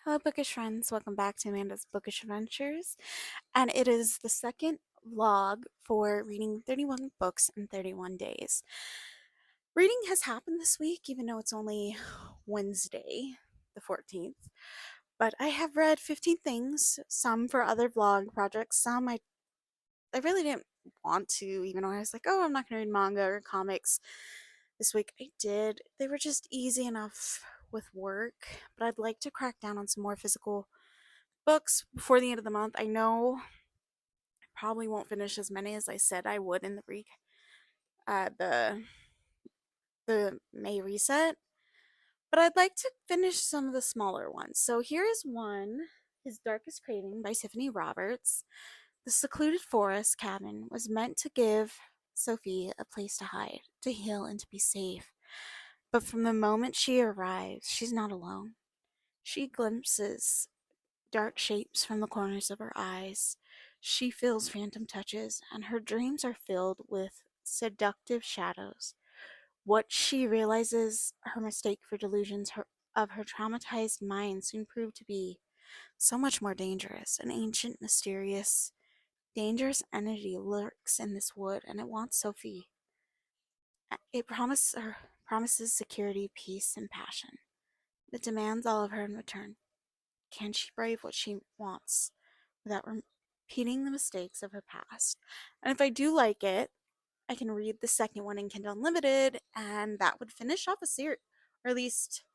Hello, bookish friends. Welcome back to Amanda's Bookish Adventures. And it is the second vlog for reading 31 books in 31 days. Reading has happened this week, even though it's only Wednesday, the 14th. But I have read 15 things, some for other vlog projects, some I really didn't want to, even though I was like, oh, I'm not going to read manga or comics this week. I did. They were just easy enough with work, but I'd like to crack down on some more physical books before the end of the month. I know I probably won't finish as many as I said I would in uh, the the May reset, but I'd like to finish some of the smaller ones. So here is one: His Darkest Craving by Tiffany Roberts. The secluded forest cabin was meant to give Sophie a place to hide, to heal, and to be safe. But from the moment she arrives, she's not alone. She glimpses dark shapes from the corners of her eyes. She feels phantom touches, and her dreams are filled with seductive shadows. What she realizes her mistake for delusions of her traumatized mind soon proved to be so much more dangerous. An ancient, mysterious, dangerous entity lurks in this wood, and it wants Sophie. It promises security, peace, and passion. It demands all of her in return. Can she brave what she wants without repeating the mistakes of her past? And if I do like it, I can read the second one in Kindle Unlimited, and that would finish off a series, or at least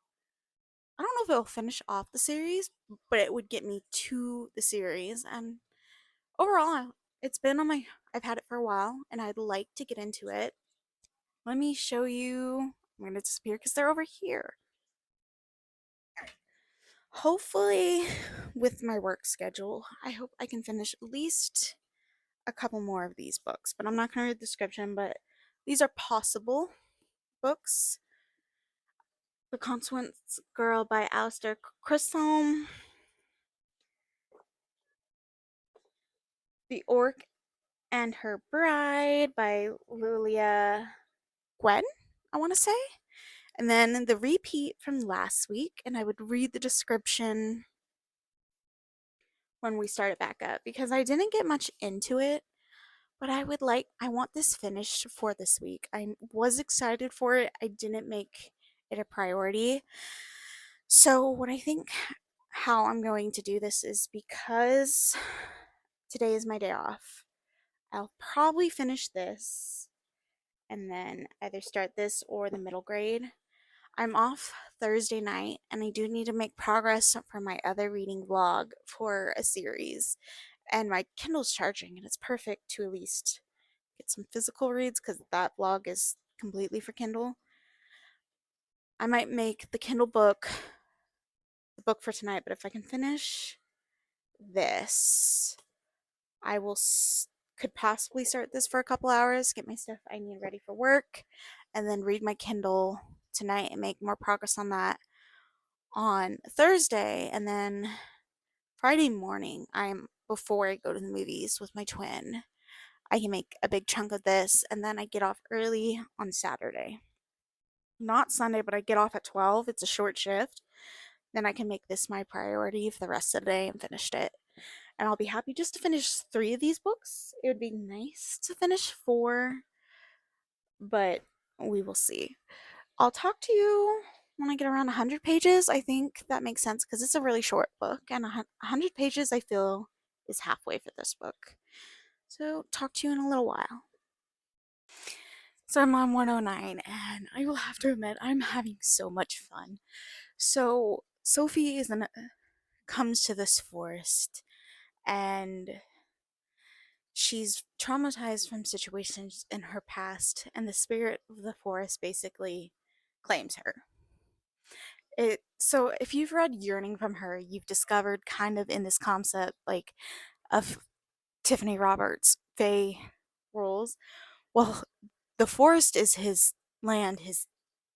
I don't know if it'll finish off the series, but it would get me to the series. And overall, it's been on my. I've had it for a while, and I'd like to get into it. Let me show you. I'm gonna disappear because they're over here. Hopefully, with my work schedule, I hope I can finish at least a couple more of these books, but I'm not going to read the description, but these are possible books. The Consequence Girl by Alistair Chisholm. The Orc and Her Bride by Lilia Gwen, I want to say. And then the repeat from last week, and I would read the description when we start it back up because I didn't get much into it, but I want this finished for this week. I was excited for it. I didn't make it a priority. So, what I think how I'm going to do this is because today is my day off, I'll probably finish this and then either start this or the middle grade. I'm off Thursday night and I do need to make progress for my other reading vlog for a series. And my Kindle's charging and it's perfect to at least get some physical reads because that vlog is completely for Kindle. I might make the Kindle book the book for tonight, but if I can finish this, I will could possibly start this for a couple hours, get my stuff I need ready for work, and then read my Kindle tonight and make more progress on that on Thursday, and then Friday morning, I'm before I go to the movies with my twin. I can make a big chunk of this, and then I get off early on Saturday. Not Sunday, but I get off at 12. It's a short shift. Then I can make this my priority for the rest of the day and finished it. And I'll be happy just to finish 3 of these books. It would be nice to finish 4, but we will see. I'll talk to you when I get around 100 pages. I think that makes sense because it's a really short book, and 100 pages I feel is halfway for this book. So, talk to you in a little while. So, I'm on 109, and I will have to admit, I'm having so much fun. So, Sophie comes to this forest, and she's traumatized from situations in her past, and the spirit of the forest basically claims her. So if you've read Yearning from Her, you've discovered kind of in this concept like of Tiffany Roberts Fae rules. Well, the forest is his land, his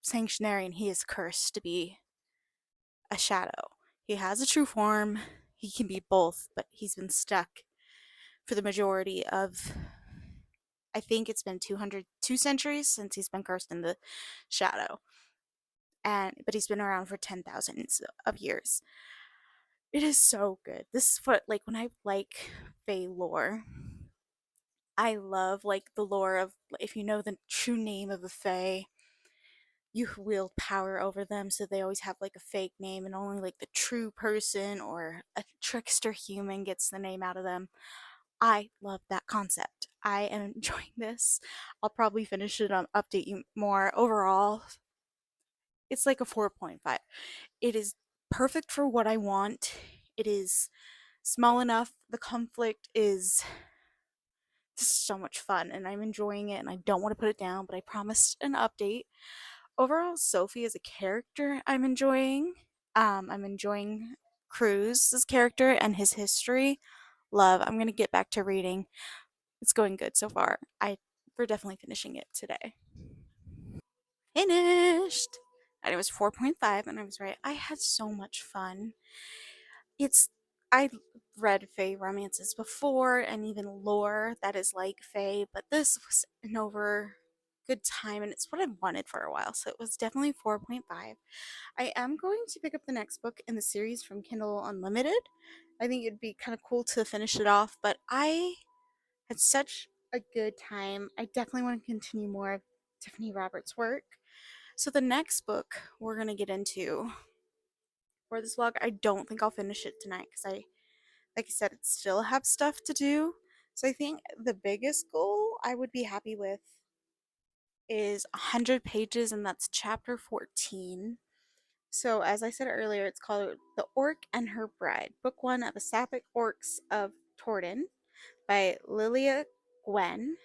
sanctuary, and he is cursed to be a shadow. He has a true form. He can be both, but he's been stuck for the majority of, I think it's been 202 centuries since he's been cursed in the shadow. But he's been around for 10,000 of years. It is so good. This is what, like, when I like Fae lore, I love, like, the lore of, if you know the true name of a Fae, you wield power over them, so they always have, like, a fake name, and only, like, the true person or a trickster human gets the name out of them. I love that concept. I am enjoying this. I'll probably finish it and update you more. Overall, it's like a 4.5. It is perfect for what I want. It is small enough. The conflict is just so much fun, and I'm enjoying it, and I don't want to put it down, but I promised an update. Overall, Sophie as a character, I'm enjoying. I'm enjoying Cruz's character and his history. Love. I'm gonna get back to reading. It's going good so far. We're definitely finishing it today. Finished. And it was 4.5, and I was right. I had so much fun. It's I read Fae romances before and even lore that is like Fae, but this was an over good time, and it's what I wanted for a while. So it was definitely 4.5. I am going to pick up the next book in the series from Kindle Unlimited. I think it'd be kind of cool to finish it off, but I had such a good time. I definitely want to continue more of Tiffany Roberts' work. So the next book we're going to get into for this vlog, I don't think I'll finish it tonight because like I said, it still have stuff to do. So I think the biggest goal I would be happy with is 100 pages, and that's chapter 14. So, as I said earlier, it's called The Orc and Her Bride, Book 1 of the Sapphic Orcs of Tordon by Lilia Gwen.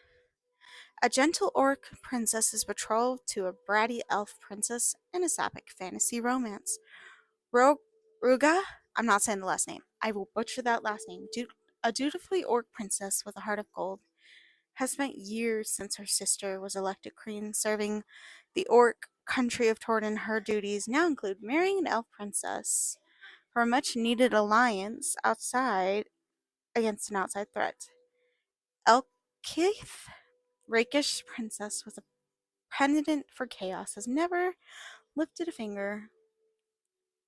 A gentle orc princess is betrothed to a bratty elf princess in a Sapphic fantasy romance. Ruga, I'm not saying the last name, I will butcher that last name. A dutifully orc princess with a heart of gold has spent years since her sister was elected queen, serving the orc country of Tordon. Her duties now include marrying an elf princess for a much needed alliance outside against an outside threat. Elkith, rakish princess with a pendant for chaos, has never lifted a finger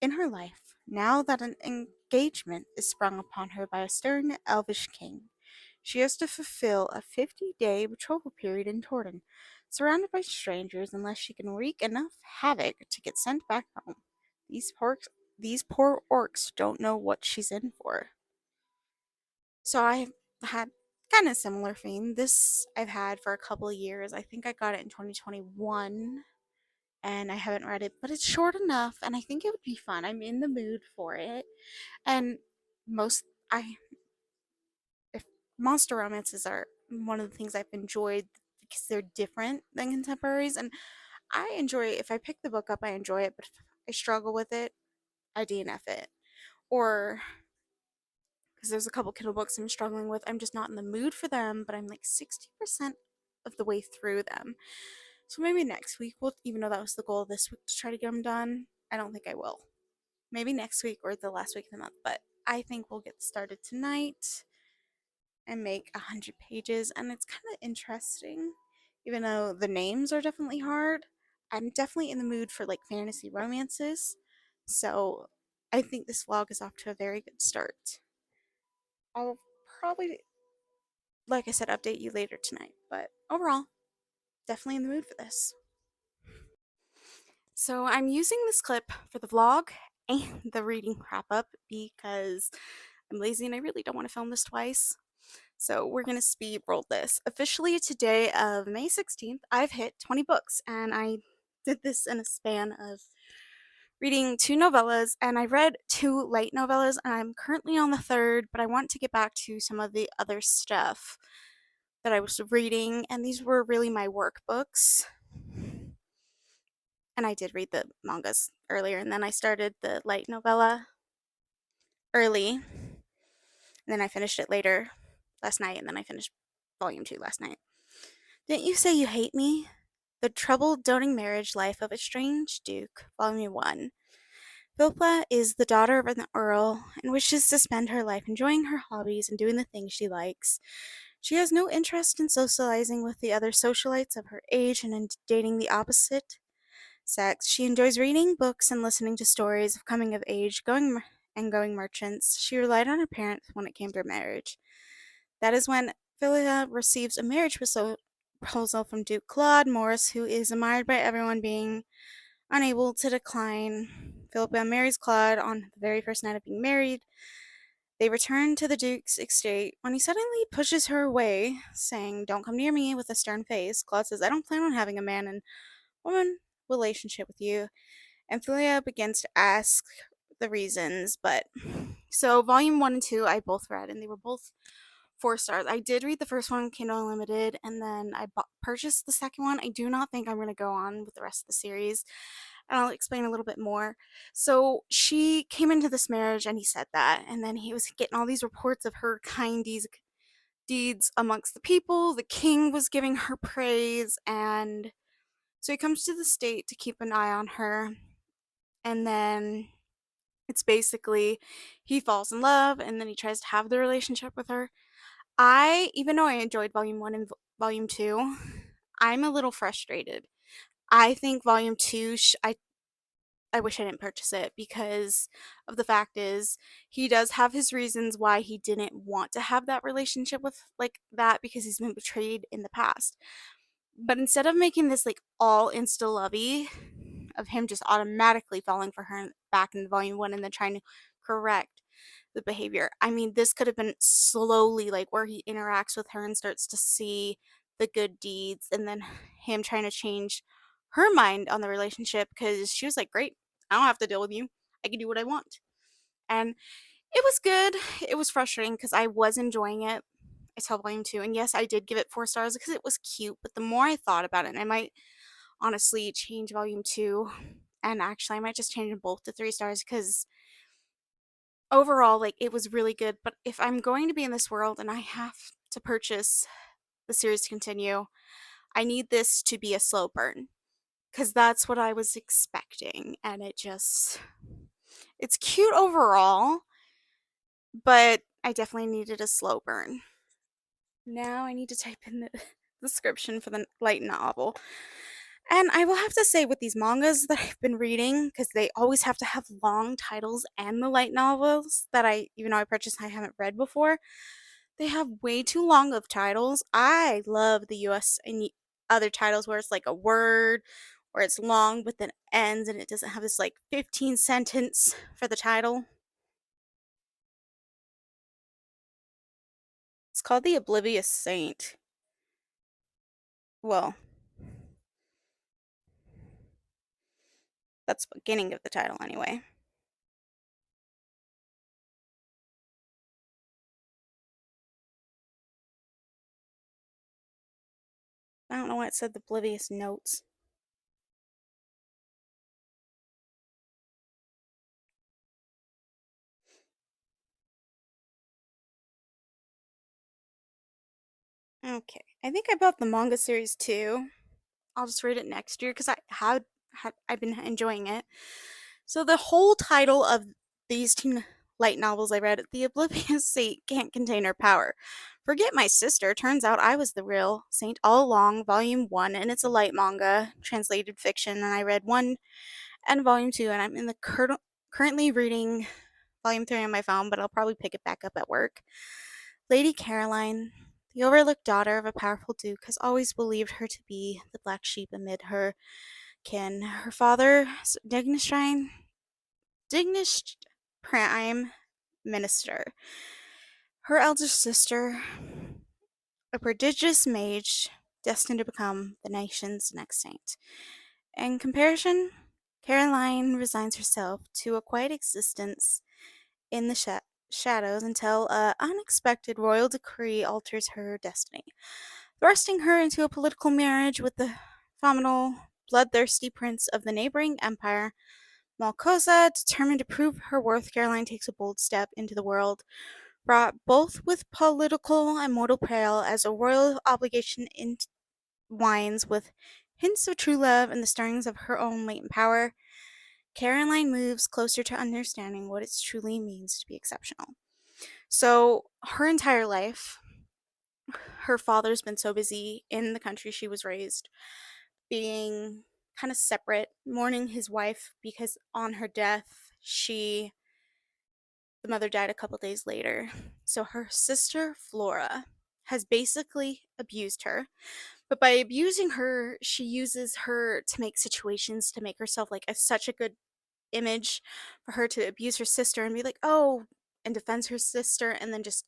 in her life now that an engagement is sprung upon her by a stern elvish king. She has to fulfill a 50-day betrothal period in Tordon, surrounded by strangers, unless she can wreak enough havoc to get sent back home. These poor orcs don't know what she's in for. So I had kind of similar theme. This I've had for a couple of years. I think I got it in 2021, and I haven't read it, but it's short enough, and I think it would be fun. I'm in the mood for it. And most I if monster romances are one of the things I've enjoyed because they're different than contemporaries, and I enjoy if I pick the book up, I enjoy it, but if I struggle with it, I DNF it. Or because there's a couple Kindle books I'm struggling with, I'm just not in the mood for them, but I'm like 60% of the way through them. So maybe next week we'll, even though that was the goal this week to try to get them done, I don't think I will. Maybe next week or the last week of the month, but I think we'll get started tonight and make 100 pages, and it's kind of interesting. Even though the names are definitely hard, I'm definitely in the mood for like fantasy romances, so I think this vlog is off to a very good start. I'll probably, like I said, update you later tonight, but overall, definitely in the mood for this. So I'm using this clip for the vlog and the reading wrap up because I'm lazy and I really don't want to film this twice. So we're going to speed roll this. Officially today of May 16th, I've hit 20 books, and I did this in a span of reading 2 novellas, and I read 2 light novellas, and I'm currently on the third, but I want to get back to some of the other stuff that I was reading, and these were really my workbooks. And I did read the mangas earlier, and then I started the light novella early, and then I finished it later last night, and then I finished volume 2 last night. Didn't You Say You Hate Me? The Troubled Doting Marriage Life of a Strange Duke, Volume 1. Philippa is the daughter of an earl and wishes to spend her life enjoying her hobbies and doing the things she likes. She has no interest in socializing with the other socialites of her age and in dating the opposite sex. She enjoys reading books and listening to stories of coming of age, going and going merchants, she relied on her parents when it came to marriage. That is when Philia receives a marriage proposal from Duke Claude Morris, who is admired by everyone, being unable to decline. Philippa marries Claude on the very first night of being married. They return to the Duke's estate when he suddenly pushes her away, saying, "Don't come near me," with a stern face. Claude says, "I don't plan on having a man and woman relationship with you." And Philia begins to ask the reasons, but so volume 1 and 2 I both read, and they were both 4 stars. I did read the first one, Kindle Unlimited, and then I purchased the second one. I do not think I'm going to go on with the rest of the series, and I'll explain a little bit more. So she came into this marriage, and he said that, and then he was getting all these reports of her kind deeds amongst the people. The king was giving her praise, and so he comes to the state to keep an eye on her, and then it's basically he falls in love, and then he tries to have the relationship with her. Even though I enjoyed volume 1 and volume 2, I'm a little frustrated. I think volume 2 I wish I didn't purchase it because of the fact is he does have his reasons why he didn't want to have that relationship with like that because he's been betrayed in the past. But instead of making this like all insta lovey of him just automatically falling for her back in volume 1 and then trying to correct the behavior. I mean, this could have been slowly like where he interacts with her and starts to see the good deeds and then him trying to change her mind on the relationship because she was like, "Great, I don't have to deal with you. I can do what I want." And it was good. It was frustrating because I was enjoying it. I saw volume 2, and yes, I did give it 4 stars because it was cute. But the more I thought about it, and I might honestly change volume 2, and actually, I might just change them both to 3 stars because overall, like, it was really good. But if I'm going to be in this world and I have to purchase the series to continue, I need this to be a slow burn because that's what I was expecting. And it's cute overall, but I definitely needed a slow burn. Now I need to type in the description for the light novel. And I will have to say, with these mangas that I've been reading, because they always have to have long titles and the light novels that even though I purchased, I haven't read before, they have way too long of titles. I love the US and other titles where it's like a word or it's long but then ends and it doesn't have this like 15 sentence for the title. It's called The Oblivious Saint. Well, that's the beginning of the title anyway. I don't know why it said The Oblivious Notes. Okay, I think I bought the manga series too. I'll just read it next year because I've been enjoying it. So the whole title of these two light novels I read, The Oblivious Saint Can't Contain Her Power. Forget my sister. Turns out I was the real saint all along. Volume 1, and it's a light manga, translated fiction, and I read 1 and Volume 2, and I'm in the currently reading Volume 3 on my phone, but I'll probably pick it back up at work. Lady Caroline, the overlooked daughter of a powerful duke, has always believed her to be the black sheep amid her kin. Her father, Dignish Prime Minister. Her elder sister, a prodigious mage destined to become the nation's next saint. In comparison, Caroline resigns herself to a quiet existence in the shadows until an unexpected royal decree alters her destiny, thrusting her into a political marriage with the phenomenal, bloodthirsty prince of the neighboring empire, Malcosa. Determined to prove her worth, Caroline takes a bold step into the world, fraught both with political and mortal peril as a royal obligation entwines with hints of true love and the stirrings of her own latent power. Caroline moves closer to understanding what it truly means to be exceptional. So, her entire life, her father's been so busy in the country she was raised, being kind of separate, mourning his wife because on her death, she The mother died a couple days later. So her sister, Flora, has basically abused her. But by abusing her, she uses her to make situations to make herself like such a good image for her to abuse her sister and be like, oh, and defends her sister, and then just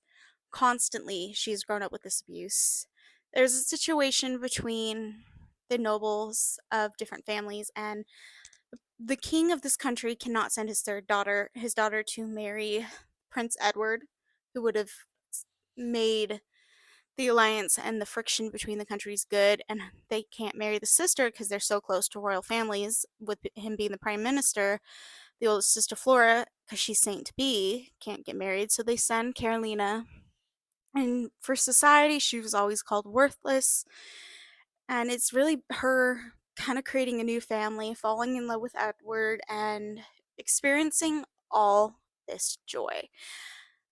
constantly she's grown up with this abuse. There's a situation between the nobles of different families, and the king of this country cannot send his daughter to marry Prince Edward, who would have made the alliance and the friction between the countries good, and they can't marry the sister because they're so close to royal families, with him being the prime minister. The oldest sister, Flora, because she's saint to be, can't get married, so they send Carolina. And for society, she was always called worthless, and it's really her kind of creating a new family, falling in love with Edward, and experiencing all this joy.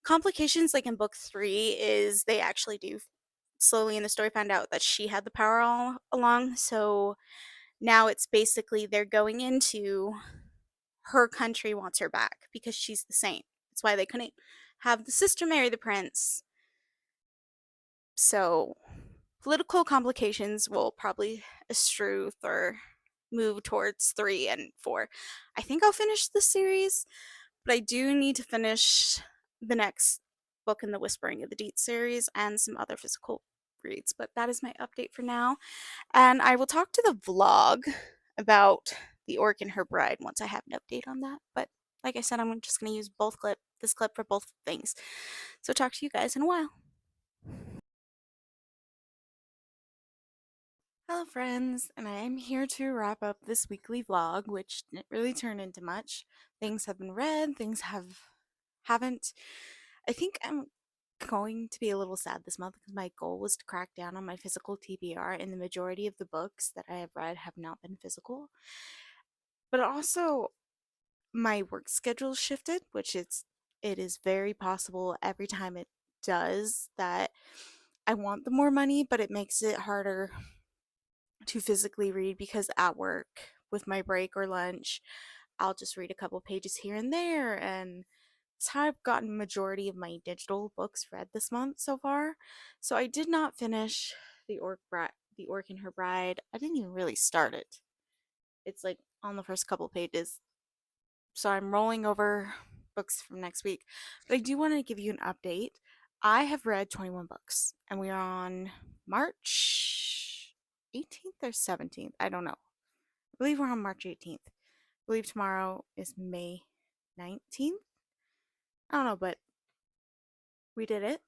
Complications, like in book 3, is they actually do slowly in the story find out that she had the power all along. So now it's basically they're going into her country wants her back because she's the saint. That's why they couldn't have the sister marry the prince. So political complications will probably eschew or move towards 3 and 4. I think I'll finish the series, but I do need to finish the next book in the Whispering of the Deep series and some other physical reads. But that is my update for now. And I will talk to the vlog about the Orc and her bride once I have an update on that. But like I said, I'm just going to use this clip for both things. So talk to you guys in a while. Hello friends, and I am here to wrap up this weekly vlog, which didn't really turn into much. Things have been read, haven't. I think I'm going to be a little sad this month because my goal was to crack down on my physical TBR, and the majority of the books that I have read have not been physical. But also, my work schedule shifted, which it is very possible every time it does that I want the more money, but it makes it harder to physically read because at work with my break or lunch, I'll just read a couple pages here and there, and it's how I've gotten majority of my digital books read this month so far. So I did not finish the Orc and Her Bride. I didn't even really start it. It's like on the first couple pages. So I'm rolling over books from next week. But I do want to give you an update. I have read 21 books, and we are on March 18th or 17th. I don't know. I believe we're on March 18th. I believe tomorrow is May 19th. I don't know, but we did it.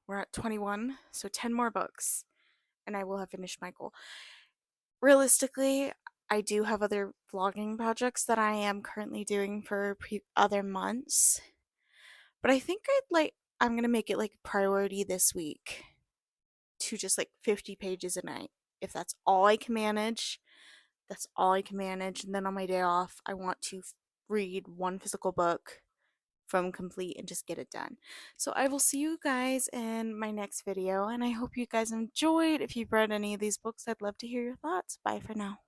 We're at 21, so 10 more books, and I will have finished my goal. Realistically, I do have other vlogging projects that I am currently doing for other months, but I think I'm gonna make it like a priority this week to just like 50 pages a night. If that's all I can manage, that's all I can manage. And then on my day off, I want to read one physical book from complete and just get it done. So I will see you guys in my next video, and I hope you guys enjoyed. If you've read any of these books, I'd love to hear your thoughts. Bye for now.